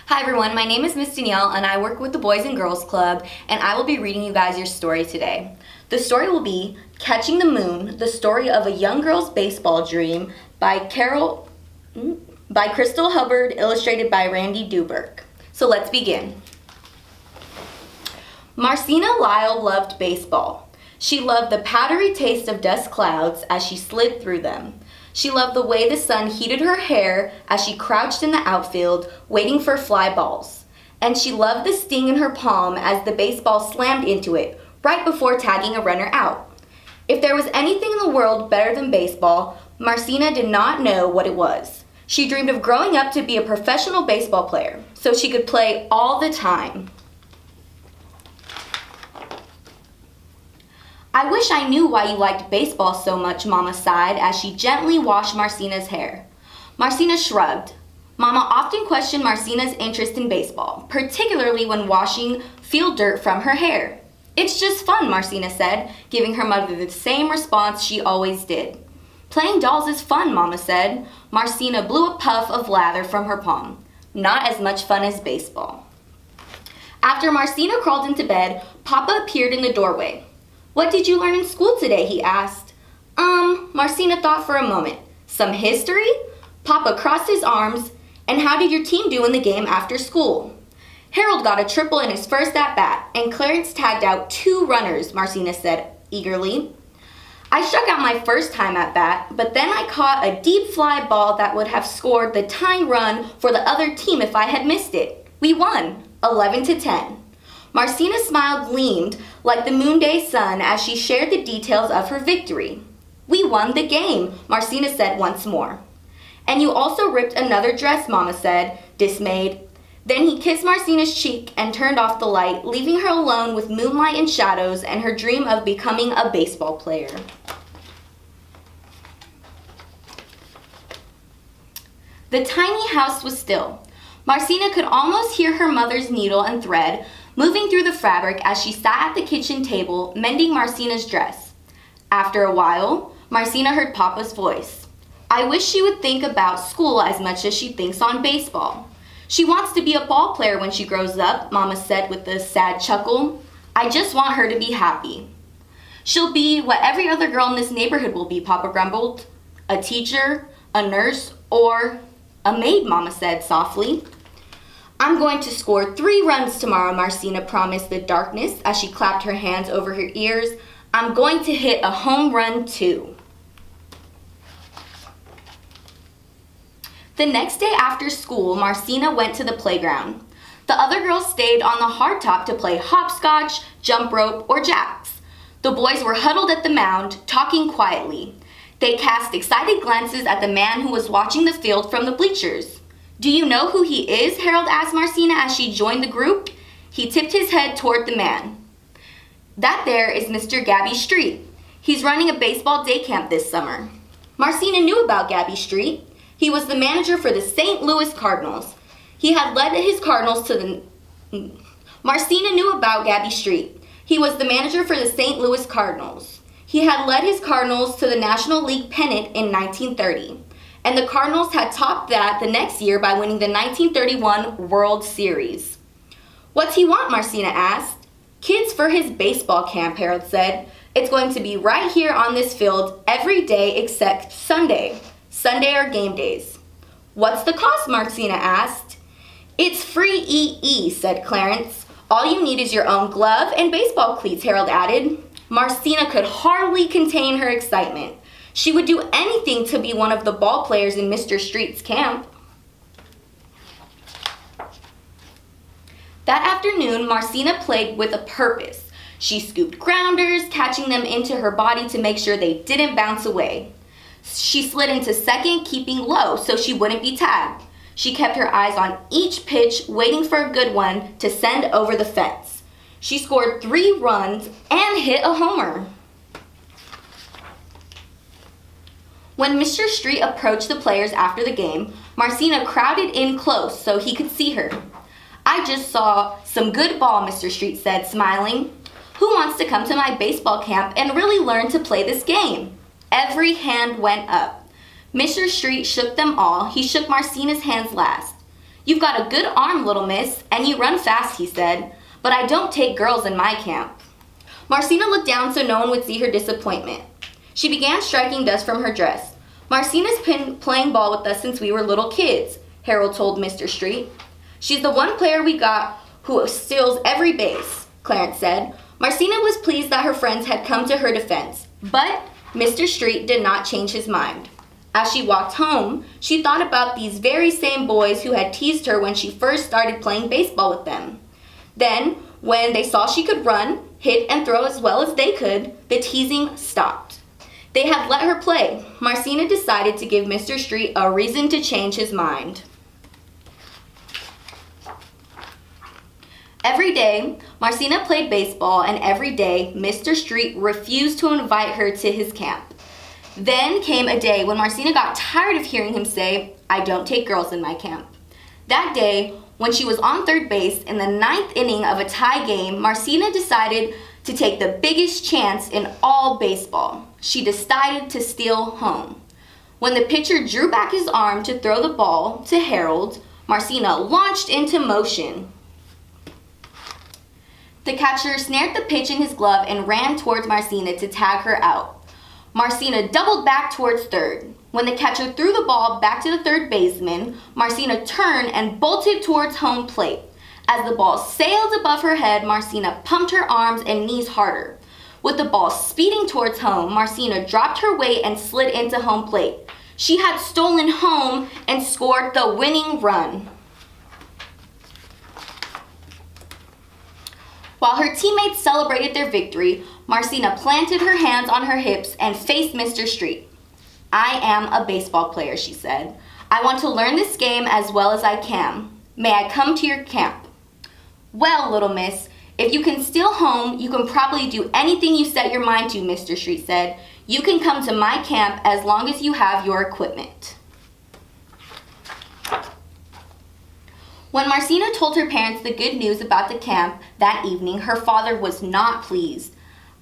Hi everyone, my name is Miss Danielle and I work with the Boys and Girls Club and I will be reading you guys your story today. The story will be Catching the Moon, the story of a young girl's baseball dream by Crystal Hubbard, illustrated by Randy Duberk. So let's begin. Marcina Lyle loved baseball. She loved the powdery taste of dust clouds as she slid through them. She loved the way the sun heated her hair as she crouched in the outfield, waiting for fly balls. And she loved the sting in her palm as the baseball slammed into it, right before tagging a runner out. If there was anything in the world better than baseball, Marcina did not know what it was. She dreamed of growing up to be a professional baseball player, so she could play all the time. I wish I knew why you liked baseball so much, Mama sighed as she gently washed Marcina's hair. Marcina shrugged. Mama often questioned Marcina's interest in baseball, particularly when washing field dirt from her hair. It's just fun, Marcina said, giving her mother the same response she always did. Playing dolls is fun, Mama said. Marcina blew a puff of lather from her palm. Not as much fun as baseball. After Marcina crawled into bed, Papa appeared in the doorway. What did you learn in school today? He asked. Marcina thought for a moment. Some history? Papa crossed his arms. And how did your team do in the game after school? Harold got a triple in his first at-bat, and Clarence tagged out 2 runners, Marcina said eagerly. I struck out my first time at-bat, but then I caught a deep fly ball that would have scored the tying run for the other team if I had missed it. We won, 11-10. Marcina's smile gleamed like the noonday sun as she shared the details of her victory. We won the game, Marcina said once more. And you also ripped another dress, Mama said, dismayed. Then he kissed Marcina's cheek and turned off the light, leaving her alone with moonlight and shadows and her dream of becoming a baseball player. The tiny house was still. Marcina could almost hear her mother's needle and thread moving through the fabric as she sat at the kitchen table mending Marcina's dress. After a while, Marcina heard Papa's voice. I wish she would think about school as much as she thinks on baseball. She wants to be a ball player when she grows up, Mama said with a sad chuckle. I just want her to be happy. She'll be what every other girl in this neighborhood will be, Papa grumbled. A teacher, a nurse, or a maid, Mama said softly. I'm going to score 3 runs tomorrow, Marcina promised the darkness as she clapped her hands over her ears. I'm going to hit a home run too. The next day after school, Marcina went to the playground. The other girls stayed on the hardtop to play hopscotch, jump rope, or jacks. The boys were huddled at the mound, talking quietly. They cast excited glances at the man who was watching the field from the bleachers. Do you know who he is? Harold asked Marcina as she joined the group. He tipped his head toward the man. That there is Mr. Gabby Street. He's running a baseball day camp this summer. Marcina knew about Gabby Street. He was the manager for the St. Louis Cardinals. He had led his Cardinals to the... Marcina knew about Gabby Street. He was the manager for the St. Louis Cardinals. He had led his Cardinals to the National League pennant in 1930. And the Cardinals had topped that the next year by winning the 1931 World Series. What's he want? Marcina asked. Kids for his baseball camp, Harold said. It's going to be right here on this field every day except Sunday. Sunday are game days. What's the cost? Marcina asked. It's free EE, said Clarence. All you need is your own glove and baseball cleats, Harold added. Marcina could hardly contain her excitement. She would do anything to be one of the ball players in Mr. Street's camp. That afternoon, Marcina played with a purpose. She scooped grounders, catching them into her body to make sure they didn't bounce away. She slid into second, keeping low so she wouldn't be tagged. She kept her eyes on each pitch, waiting for a good one to send over the fence. She scored 3 runs and hit a homer. When Mr. Street approached the players after the game, Marcina crowded in close so he could see her. I just saw some good ball, Mr. Street said, smiling. Who wants to come to my baseball camp and really learn to play this game? Every hand went up. Mr. Street shook them all. He shook Marcina's hands last. "You've got a good arm, little miss, and you run fast," he said, "but I don't take girls in my camp." Marcina looked down so no one would see her disappointment. She began striking dust from her dress. "Marcina's been playing ball with us since we were little kids," Harold told Mr. Street. "She's the one player we got who steals every base," Clarence said. Marcina was pleased that her friends had come to her defense, but Mr. Street did not change his mind. As she walked home, she thought about these very same boys who had teased her when she first started playing baseball with them. Then, when they saw she could run, hit, and throw as well as they could, the teasing stopped. They had let her play. Marcina decided to give Mr. Street a reason to change his mind. Every day, Marcina played baseball, and every day, Mr. Street refused to invite her to his camp. Then came a day when Marcina got tired of hearing him say, "I don't take girls in my camp." That day, when she was on third base in the 9th inning of a tie game, Marcina decided to take the biggest chance in all baseball. She decided to steal home. When the pitcher drew back his arm to throw the ball to Harold, Marcina launched into motion. The catcher snared the pitch in his glove and ran towards Marcina to tag her out. Marcina doubled back towards third. When the catcher threw the ball back to the third baseman, Marcina turned and bolted towards home plate. As the ball sailed above her head, Marcina pumped her arms and knees harder. With the ball speeding towards home, Marcina dropped her weight and slid into home plate. She had stolen home and scored the winning run. While her teammates celebrated their victory, Marcina planted her hands on her hips and faced Mr. Street. "I am a baseball player," she said. "I want to learn this game as well as I can. May I come to your camp?" "Well, little miss, if you can steal home, you can probably do anything you set your mind to," Mr. Street said. "You can come to my camp as long as you have your equipment." When Marcina told her parents the good news about the camp that evening, her father was not pleased.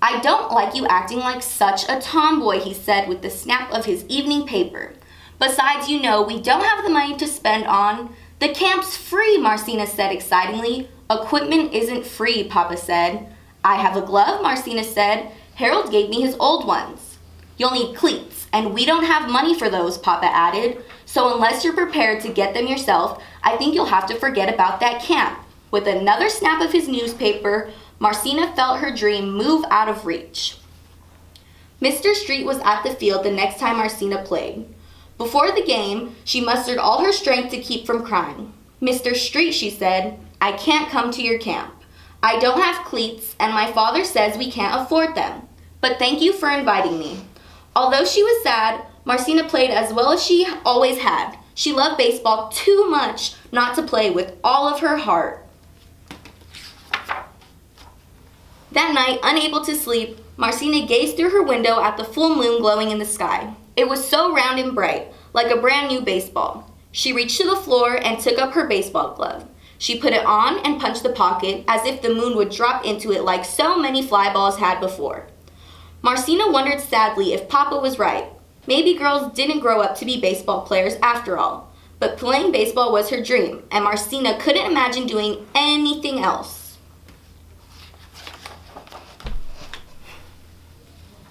"I don't like you acting like such a tomboy," he said with the snap of his evening paper. "Besides, you know, we don't have the money to spend on—" "The camp's free," Marcina said excitingly. "Equipment isn't free," Papa said. "I have a glove," Marcina said. "Harold gave me his old ones." "You'll need cleats, and we don't have money for those," Papa added. "So unless you're prepared to get them yourself, I think you'll have to forget about that camp." With another snap of his newspaper, Marcina felt her dream move out of reach. Mr. Street was at the field the next time Marcina played. Before the game, she mustered all her strength to keep from crying. "Mr. Street," she said, "I can't come to your camp. I don't have cleats, and my father says we can't afford them. But thank you for inviting me." Although she was sad, Marcina played as well as she always had. She loved baseball too much not to play with all of her heart. That night, unable to sleep, Marcina gazed through her window at the full moon glowing in the sky. It was so round and bright, like a brand new baseball. She reached to the floor and took up her baseball glove. She put it on and punched the pocket as if the moon would drop into it like so many fly balls had before. Marcina wondered sadly if Papa was right. Maybe girls didn't grow up to be baseball players after all. But playing baseball was her dream, and Marcina couldn't imagine doing anything else.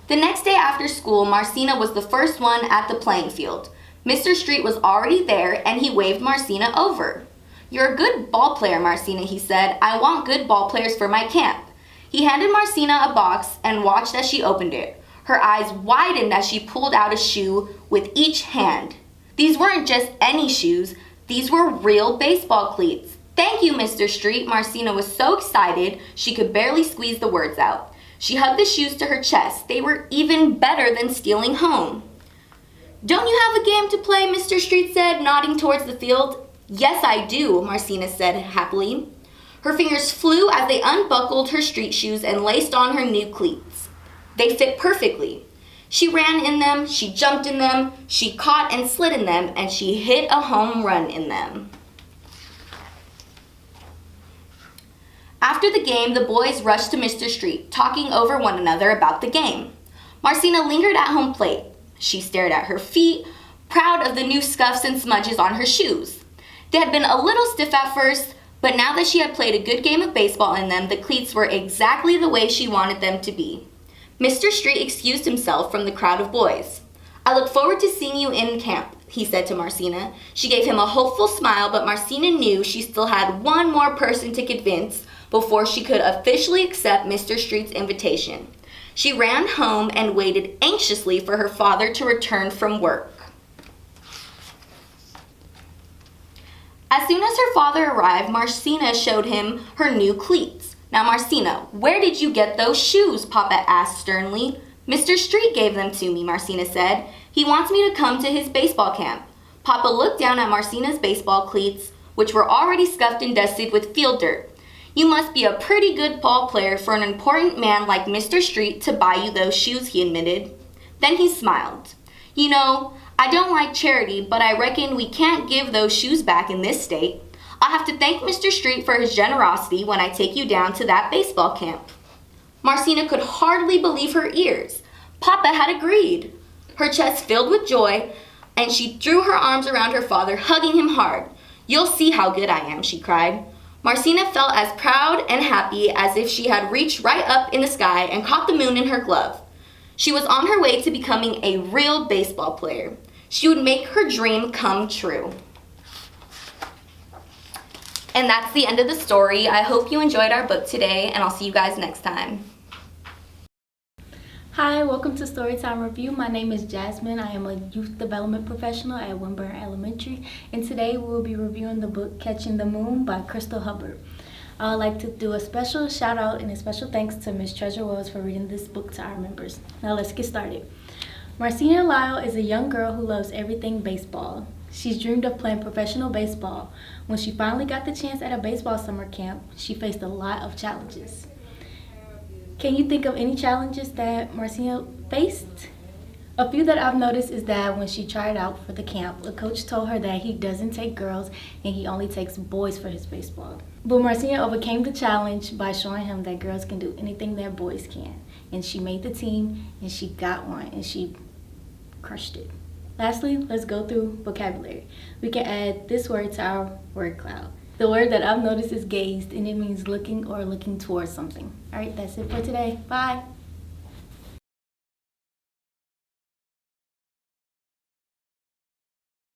The next day after school, Marcina was the first one at the playing field. Mr. Street was already there, and he waved Marcina over. "You're a good ball player, Marcina," he said. "I want good ball players for my camp." He handed Marcina a box and watched as she opened it. Her eyes widened as she pulled out a shoe with each hand. These weren't just any shoes. These were real baseball cleats. "Thank you, Mr. Street." Marcina was so excited she could barely squeeze the words out. She hugged the shoes to her chest. They were even better than stealing home. "Don't you have a game to play?" Mr. Street said, nodding towards the field. "Yes, I do," Marcina said happily. Her fingers flew as they unbuckled her street shoes and laced on her new cleats. They fit perfectly. She ran in them, she jumped in them, she caught and slid in them, and she hit a home run in them. After the game, the boys rushed to Mr. Street, talking over one another about the game. Marcina lingered at home plate. She stared at her feet, proud of the new scuffs and smudges on her shoes. They had been a little stiff at first, but now that she had played a good game of baseball in them, the cleats were exactly the way she wanted them to be. Mr. Street excused himself from the crowd of boys. "I look forward to seeing you in camp," he said to Marcina. She gave him a hopeful smile, but Marcina knew she still had one more person to convince before she could officially accept Mr. Street's invitation. She ran home and waited anxiously for her father to return from work. As soon as her father arrived, Marcina showed him her new cleats. "Now, Marcina, where did you get those shoes?" Papa asked sternly. "Mr. Street gave them to me," Marcina said. "He wants me to come to his baseball camp." Papa looked down at Marcina's baseball cleats, which were already scuffed and dusted with field dirt. "You must be a pretty good ball player for an important man like Mr. Street to buy you those shoes," he admitted. Then he smiled. "You know, I don't like charity, but I reckon we can't give those shoes back in this state. I'll have to thank Mr. Street for his generosity when I take you down to that baseball camp." Marcina could hardly believe her ears. Papa had agreed. Her chest filled with joy, and she threw her arms around her father, hugging him hard. "You'll see how good I am," she cried. Marcina felt as proud and happy as if she had reached right up in the sky and caught the moon in her glove. She was on her way to becoming a real baseball player. She would make her dream come true. And that's the end of the story. I hope you enjoyed our book today, and I'll see you guys next time. Hi, welcome to Storytime Review. My name is Jasmine. I am a youth development professional at Winburn Elementary, and today we will be reviewing the book Catching the Moon by Crystal Hubbard. I would like to do a special shout out and a special thanks to Ms. Treasure Wells for reading this book to our members. Now let's get started. Marcina Lyle is a young girl who loves everything baseball. She's dreamed of playing professional baseball. When she finally got the chance at a baseball summer camp, she faced a lot of challenges. Can you think of any challenges that Marcina faced? A few that I've noticed is that when she tried out for the camp, the coach told her that he doesn't take girls and he only takes boys for his baseball. But Marcina overcame the challenge by showing him that girls can do anything that boys can. And she made the team, and she got one, and she crushed it. Lastly, let's go through vocabulary. We can add this word to our word cloud. The word that I've noticed is gazed, and it means looking or looking towards something. All right, that's it for today. Bye.